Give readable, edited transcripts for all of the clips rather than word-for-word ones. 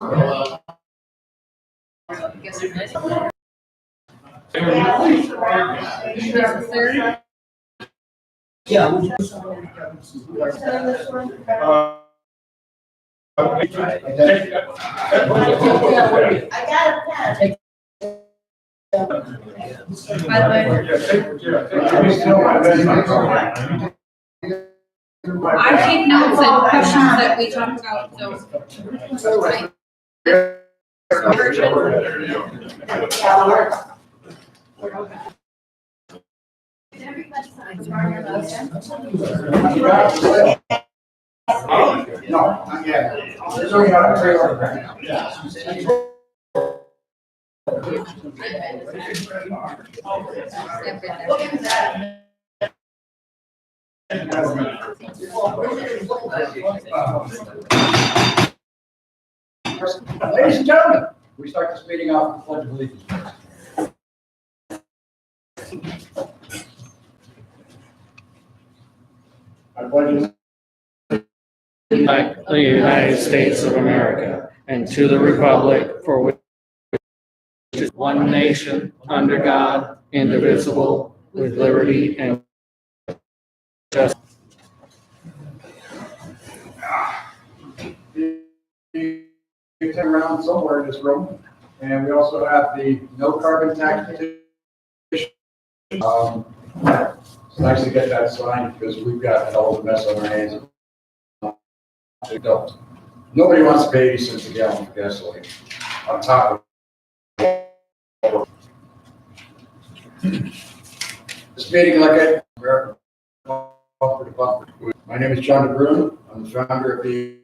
Yeah. I got a pen. I take notes and questions that we talked about, so. No, not yet. There's only got a trailer right now. Ladies and gentlemen, we start this meeting off with the Pledge of Allegiance. I pledge the United States of America and to the republic for which is one nation under God, indivisible, with liberty and justice. You turn around somewhere in this room, and we also have the no carbon tax petition. It's nice to get that signed because we've got all the mess on our hands. Nobody wants to pay 80 cents a gallon for gasoline on top of this meeting. Like I American bumper to bumper. My name is John DeBruin. I'm the founder of the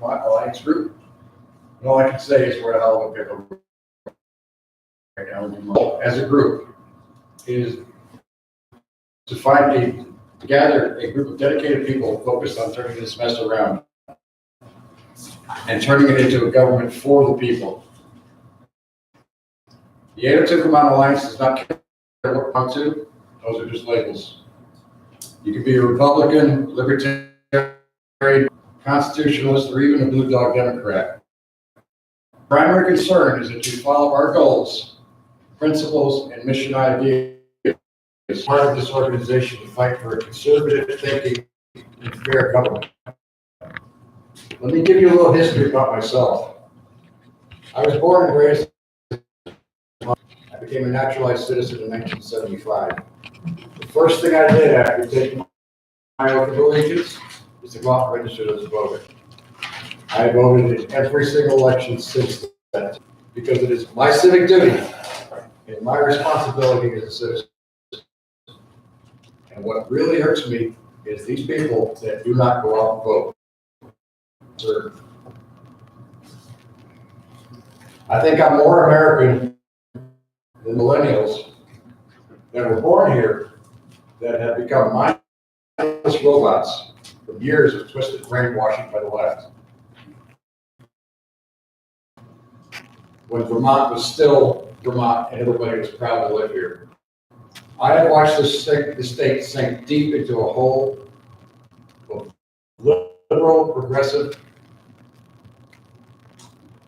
Alliance Group. And all I can say is we're a hell of a pickle right now. As a group, is to gather a group of dedicated people focused on turning this mess around and turning it into a government for the people. The 802 Vermont Alliance does not care what we're on to. Those are just labels. You can be a Republican, Libertarian, Constitutionalist, or even a Blue Dog Democrat. Primary concern is that you follow our goals, principles, and mission ideas as part of this organization to fight for a conservative thinking and fair government. Let me give you a little history about myself. I was born and raised. I became a naturalized citizen in 1975. The first thing I did after taking my oath of allegiance is to go out and register as a voter. I voted in every single election since then because it is my civic duty and my responsibility as a citizen. And what really hurts me is these people that do not go out and vote. Sir, I think I'm more American than millennials that were born here that have become mindless robots from years of twisted brainwashing by the left. When Vermont was still Vermont and everybody was proud to live here. I have watched the state sink deep into a hole of liberal, progressive,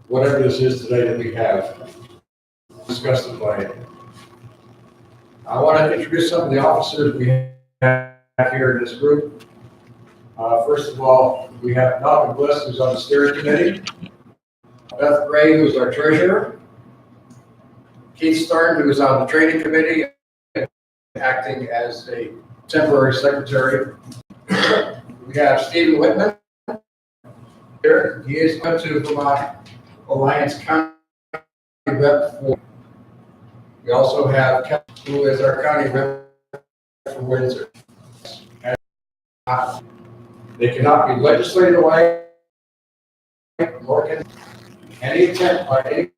whatever this is today that we have. I'm disgusted by it. I want to introduce some of the officers we have here in this group. First of all, we have Malcolm Bliss, who's on the steering committee. Beth Gray, who's our treasurer. Keith Stern, who is on the training committee, acting as a temporary secretary. We have Stephen Whitman here. He is going to Vermont Alliance County rep for. We also have Kevin, who is our county rep for Windsor. They cannot be legislated away, nor can any attempt by any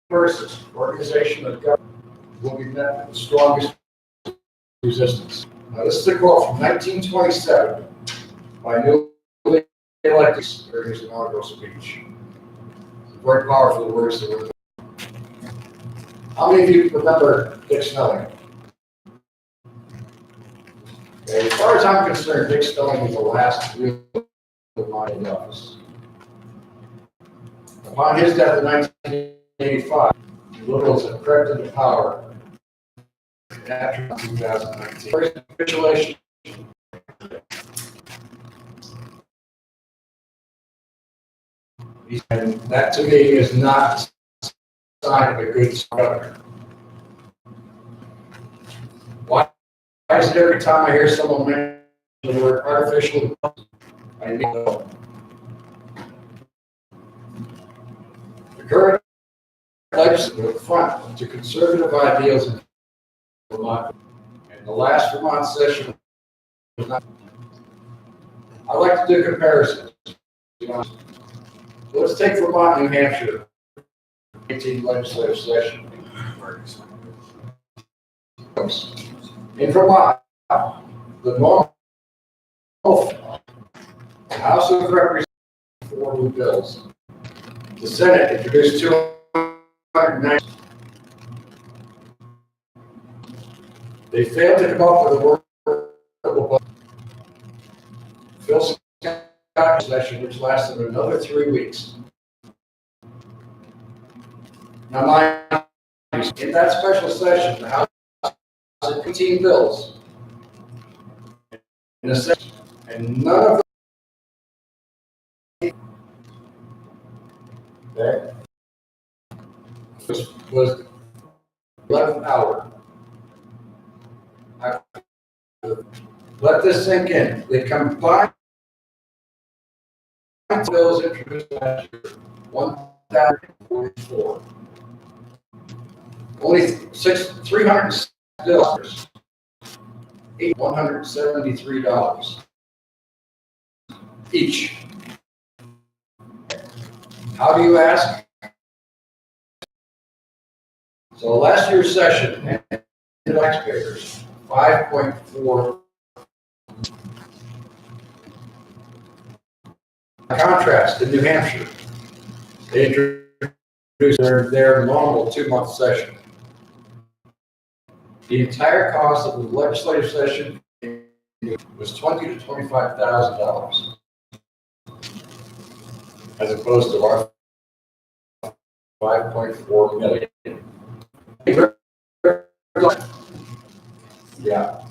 person, organization, or government will be met with the strongest resistance. Now, this is a quote from 1927 by newly elected during his inaugural speech. Very powerful words that were. How many of you remember Dick Snelling? Okay, as far as I'm concerned, Dick Snelling was the last real mind in office. Upon his death in 1985, the Liberals have crept into power after 2019. First capitulation. And that to me is not a sign of a good governor. Why is it every time I hear someone mention the word artificial, I need to know? The current legislature front to conservative ideals in Vermont, and the last Vermont session was not. I like to do comparisons. You know, let's take Vermont, New Hampshire, 18 legislative session. In Vermont, the normal House of Representatives 4 new bills. The Senate introduced 290. They failed to come up with a workable budget. Phil Scott session, which lasted another 3 weeks. Now, mind you, in that special session, the House had 18 bills in a session, and none of them. Okay. Was 11th hour. Let this sink in. They combined bills introduced last year, 1,044. Only $300 bills, $173 each. How do you ask? So last year's session, taxpayers, 5.4. Contrast in New Hampshire, they introduced their normal 2-month session. The entire cost of the legislative session was $20,000 to $25,000, as opposed to our 5.4 million. Yeah.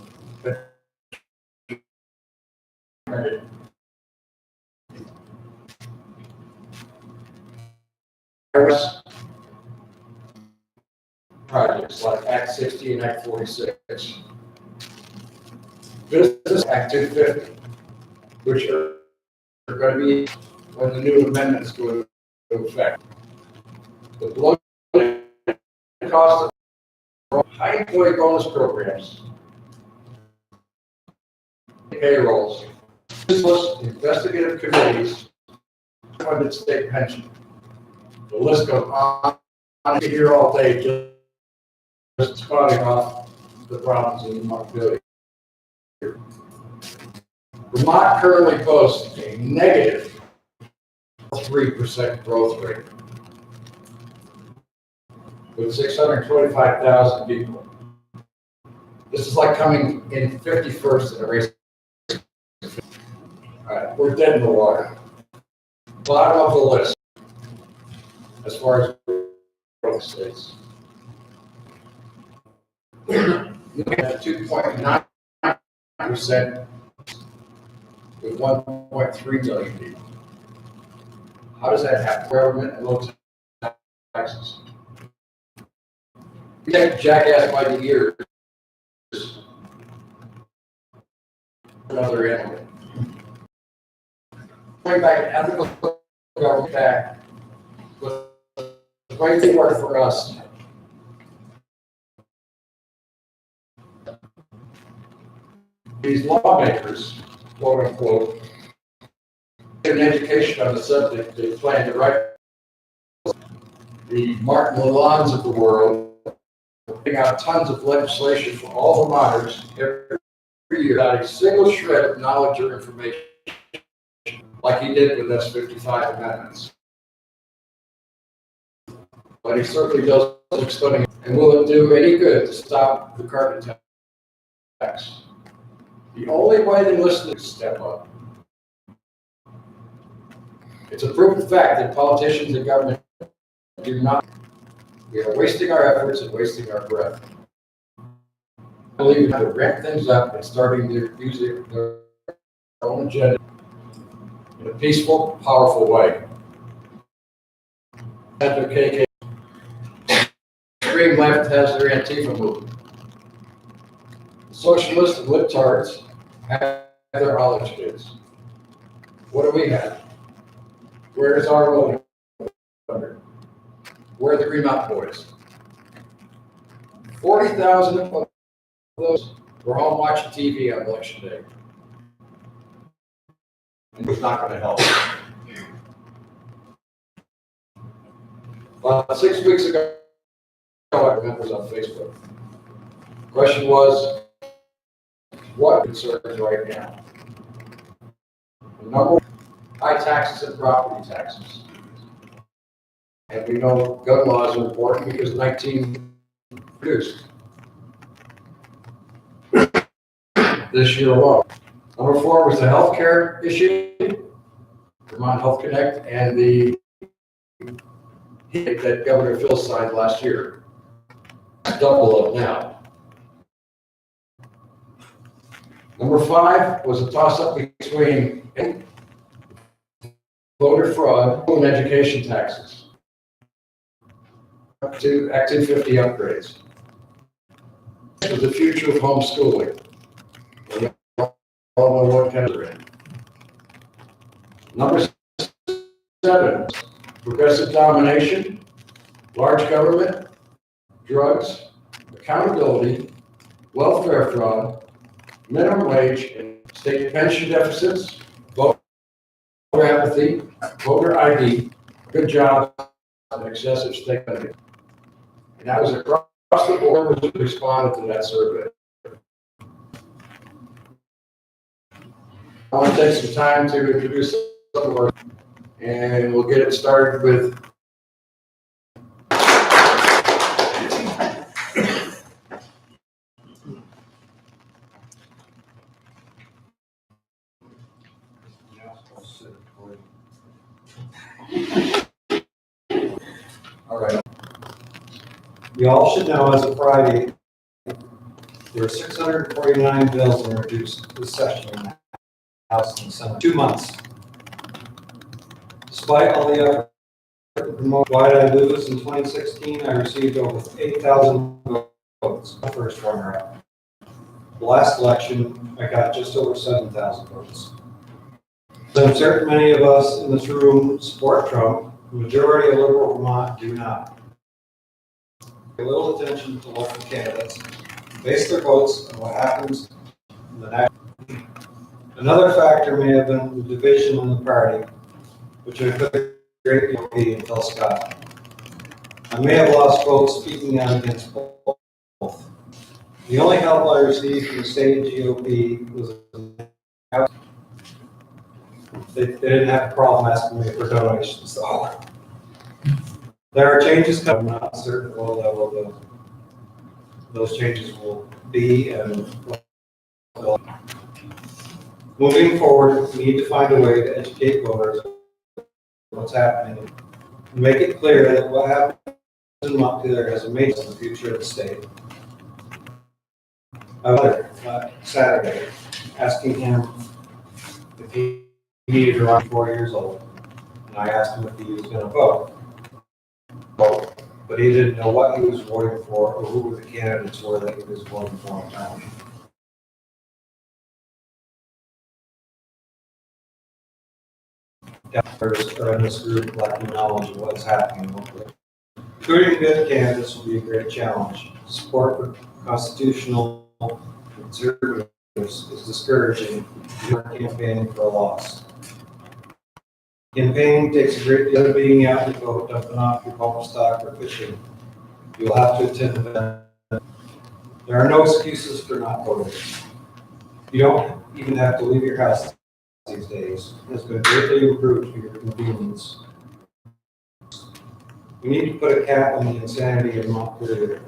Projects like Act 60 and Act 46. Business Act 250, which are going to be when the new amendments go into effect. The bloated cost of high employee bonus programs, payrolls, useless investigative committees, funded state pension. The list goes on. I'm here all day just spotting off the problems in Vermont. Vermont currently boasts a negative 3% growth rate with 625,000 people. This is like coming in 51st in a race. All right, we're dead in the water. Bottom of the list as far as growth states. We have 2.9% with 1.3 million people. How does that happen? Government and low taxes. You take a jackass by the ears, another animal. Going back to ethical government back was a great thing work for us. These lawmakers, quote unquote, get an education on the subject. They plan to write the Martin Lalondes of the world, putting out tons of legislation for all Vermonters every year without a single shred of knowledge or information, like he did with us 55 amendments. But he certainly does studying. And will it do any good to stop the carbon tax? The only way they listen is step up. It's a proven fact that politicians and government do not. We are wasting our efforts and wasting our breath. I believe we have to ramp things up and starting to use their own agenda in a peaceful, powerful way. Senator KK, extreme left has their Antifa movement. The socialists and libtards have their college kids. What do we have? Where's our voting? Where are the Green Mountain Boys? 40,000 of those were home watching TV on election day. And it was not going to help. About 6 weeks ago, I remember it was on Facebook. The question was, what concerns right now? The number one, high taxes and property taxes. And we know gun laws are important because 19 produced this year alone. Number 4 was the healthcare issue, Vermont Health Connect, and the hit that Governor Phil signed last year. Double it now. Number 5 was a toss-up between voter fraud and education taxes. Up to Act 250 upgrades. This was the future of homeschooling. We all know what kind of in. Number 7, progressive domination, large government, drugs, accountability, welfare fraud, minimum wage, and state pension deficits, voter apathy, voter ID, good job, and excessive state spending. And that was across the board who responded to that survey. I want to take some time to introduce some of our, and we'll get it started with all right. You all should know as of Friday, there were 649 bills introduced this session in the House and Senate. 2 months. Despite all the effort to promote why did I lose in 2016, I received over 8,000 votes, the first runner-up. The last election, I got just over 7,000 votes. So I'm certain many of us in this room support Trump. The majority of liberal Vermont do not. Pay little attention to local candidates, base their votes on what happens in the next. Another factor may have been the division in the party, which I put a great deal in Phil Scott. I may have lost votes speaking out against both. The only help I received from the state GOP was they didn't have a problem asking me for donations, so. There are changes coming. I'm not certain what level those changes will be, and moving forward, we need to find a way to educate voters on what's happening and make it clear that what happens in Montpelier has a major in the future of the state. I was Saturday asking him if he needed to run 4 years old, and I asked him if he was going to vote. But he didn't know what he was voting for or who the candidates were that he was voting for in town. Doctors are in this group lacking knowledge of what's happening locally. Recruiting good candidates will be a great challenge. Support for constitutional conservatives is discouraging if you are campaigning for a loss. Campaigning takes a great deal of being out and vote, dumping off your bump stock or fishing. You'll have to attend events. There are no excuses for not voting. You don't even have to leave your house these days. It has been greatly improved for your convenience. We need to put a cap on the insanity of Montpelier.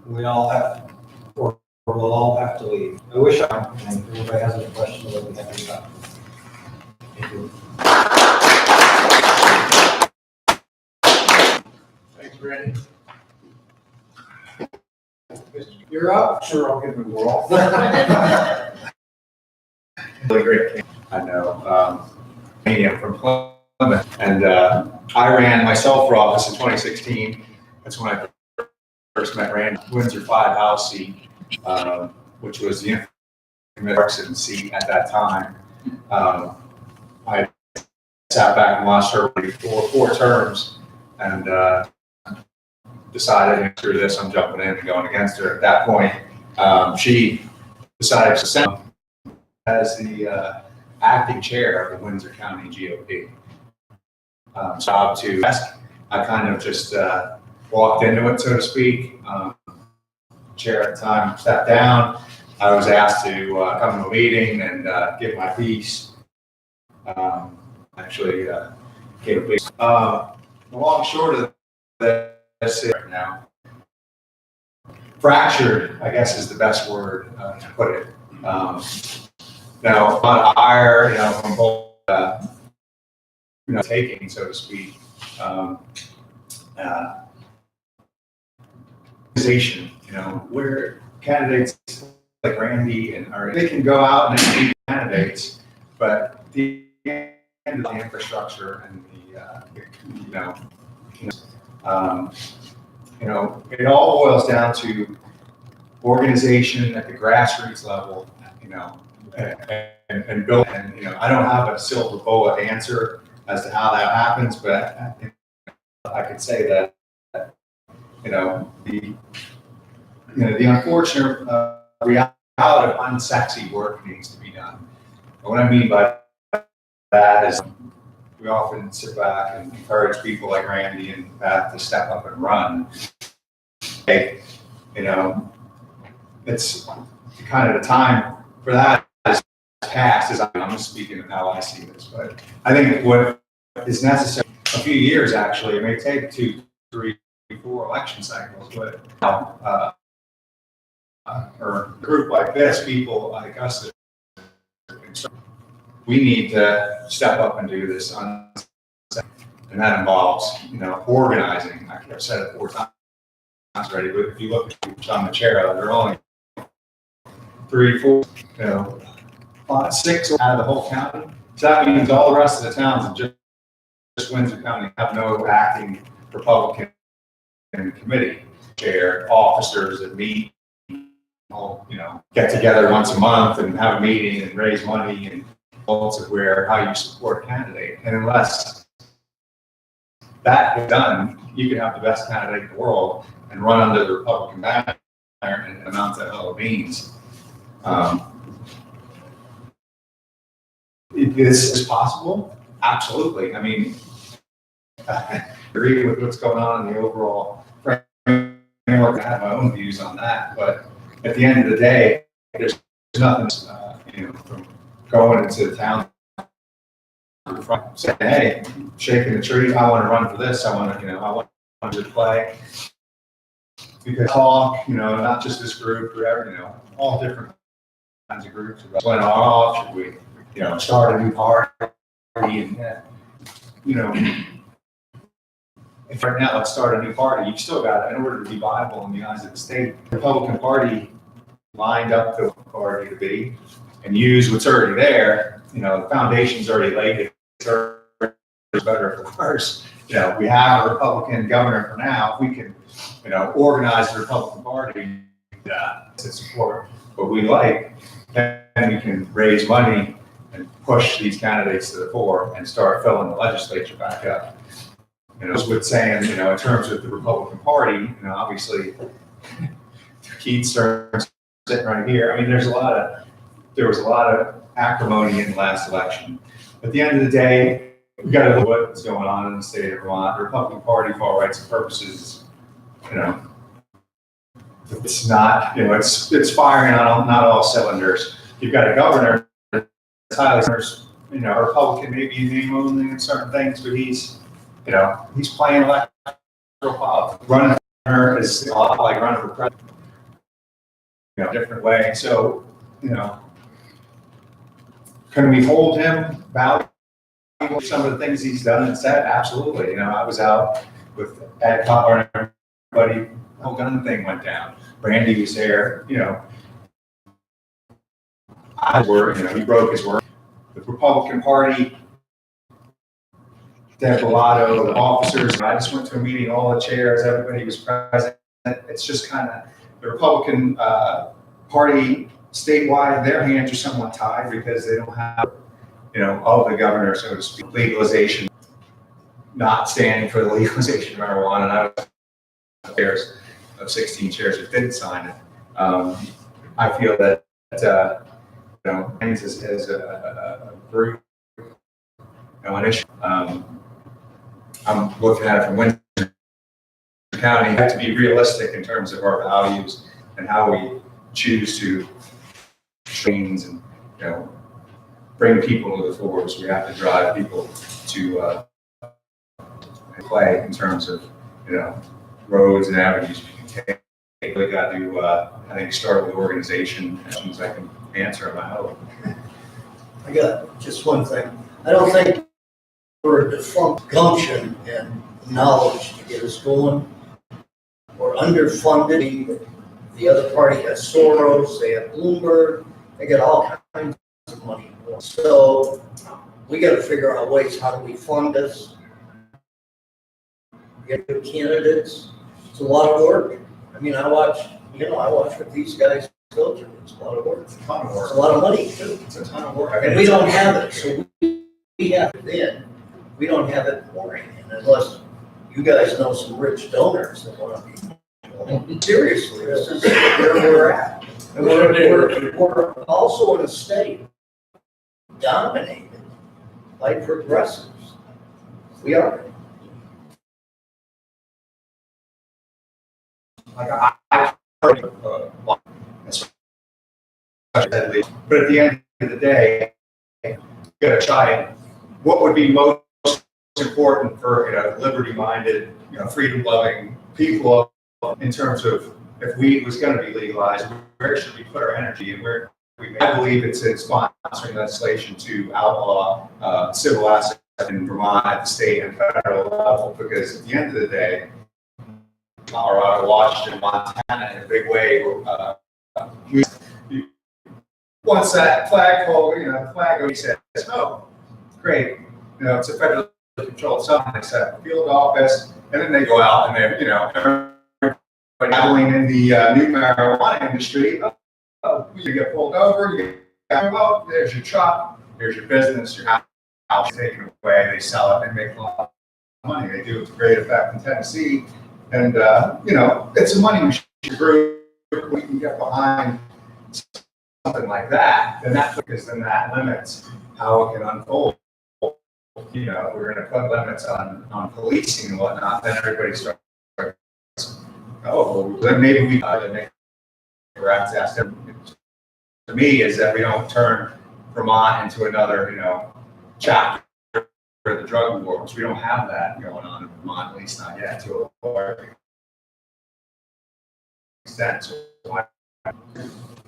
We all have, or we'll all have to leave. I wish and if anybody has any questions, I'll be happy to talk. Thank you. Thanks, Randy. You're up? Sure, I'll give it a whirl. Really great. I know. I'm from Plymouth, and I ran myself for office in 2016. That's when I first met Randy. Windsor 5 House seat, which was the infamous seat at that time. I sat back and watched her for 4 terms, and decided, screw this, I'm jumping in and going against her. At that point, she decided to send as the acting chair of the Windsor County GOP. Job to desk. I kind of just walked into it, so to speak. Chair at the time stepped down. I was asked to come to a meeting and give my piece. Actually, gave a piece. The long and short of this right now, fractured, I guess, is the best word to put it. Now, a lot of ire, from both, taking, so to speak. Organization, where candidates like Randy they can go out and be candidates, but the end of the infrastructure and it all boils down to organization at the grassroots level, and build. And I don't have a silver bullet answer as to how that happens, but I could say that the unfortunate reality of unsexy work needs to be done. And what I mean by that is we often sit back and encourage people like Randy and Beth to step up and run. It's kind of the time for that is past. I'm just speaking of how I see this, but I think what is necessary, a few years actually, it may take 2, 3, 4 election cycles, but or a group like this, people like us, we need to step up and do this, and that involves, organizing. I've said it 4 times already, but if you look at who's on the chair, there are only 3, 4, 5, 6 out of the whole county. So that means all the rest of the towns in just Windsor County have no acting Republican committee chair, officers that meet, get together once a month and have a meeting and raise money and results of how you support a candidate. And unless that is done, you can have the best candidate in the world and run under the Republican banner and amount to hell of beans. This is possible? Absolutely. I mean, I agree with what's going on in the overall framework. I have my own views on that, but at the end of the day, there's nothing, from going into the town, saying, hey, shaking the tree, I want to run for this, I want to play. Because talk, not just this group, whatever, all different kinds of groups. When off, should we, start a new party? And, if right now, let's start a new party. You've still got, in order to be viable in the eyes of the state, the Republican Party lined up the party to be and use what's already there. The foundation's already laid. It's better for worse. We have a Republican governor for now. If we can, organize the Republican Party to support what we like, then we can raise money and push these candidates to the fore and start filling the legislature back up. As with saying, in terms of the Republican Party, obviously Keith Stearns sitting right here. I mean, there was a lot of acrimony in the last election. At the end of the day, we got to look at what's going on in the state of Vermont. The Republican Party, for all rights and purposes, it's not, it's firing on not all cylinders. You've got a governor that's highly, a Republican, maybe in name only in certain things, but he's playing electoral politics. Running for governor is a lot like running for president, different way. So, can we hold him valuable for some of the things he's done and said? Absolutely. I was out with Ed Cutler and everybody, the whole gun thing went down. Randy was there, you know. He broke his word. The Republican Party, Deb Bellato, the officers, I just went to a meeting, all the chairs, everybody was present. It's just kind of, the Republican Party statewide, their hands are somewhat tied because they don't have, you know, all the governor, so to speak, legalization, not standing for the legalization of marijuana. And I was chairs of 16 chairs that didn't sign it. I feel that, you know, things as a group, you know, an issue. I'm looking at it from Windsor County. We have to be realistic in terms of our values and how we choose to train and, you know, bring people to the force. We have to drive people to play in terms of, you know, roads and avenues we can take. We got to, I think, start with organization. Questions I can answer them, I hope. I got just one thing. I don't think we're a defunct gumption and knowledge to get us going. We're underfunded. The other party has Soros, they have Bloomberg, they get all kinds of money. So we got to figure out ways, how do we fund this? Get good candidates. It's a lot of work. I mean, I watch what these guys go through. It's a lot of work. It's a ton of work. It's a lot of money too. It's a ton of work. And we don't have it, so we have it in. We don't have it pouring in unless you guys know some rich donors that want to be. Seriously, this is where we're at. And we're also in a state dominated by progressives. We are. Like I heard, but at the end of the day, you gotta try and, what would be most important for, you know, liberty-minded, you know, freedom-loving people in terms of if weed was going to be legalized, where should we put our energy? And where I believe it's in sponsoring legislation to outlaw civil assets in Vermont at the state and federal level, because at the end of the day, Colorado, Washington, Montana, in a big way, once that flagpole, you know, the flag says, oh, great, you know, it's a federally controlled zone. They set up a field office, and then they go out and they're, you know, dabbling in the new marijuana industry. You get pulled over, you get, oh, there's your truck, there's your business, your house taken away. They sell it, they make a lot of money. They do it to great effect in Tennessee, and you know, it's a money machine group. We can get behind something like that, and that, because then that limits how it can unfold. You know, we're going to put limits on policing and whatnot, then everybody starts, oh, well, then maybe we perhaps ask them. To me, is that we don't turn Vermont into another, you know, chapter for the drug war, which we don't have that going on in Vermont, at least not yet, to a large extent. So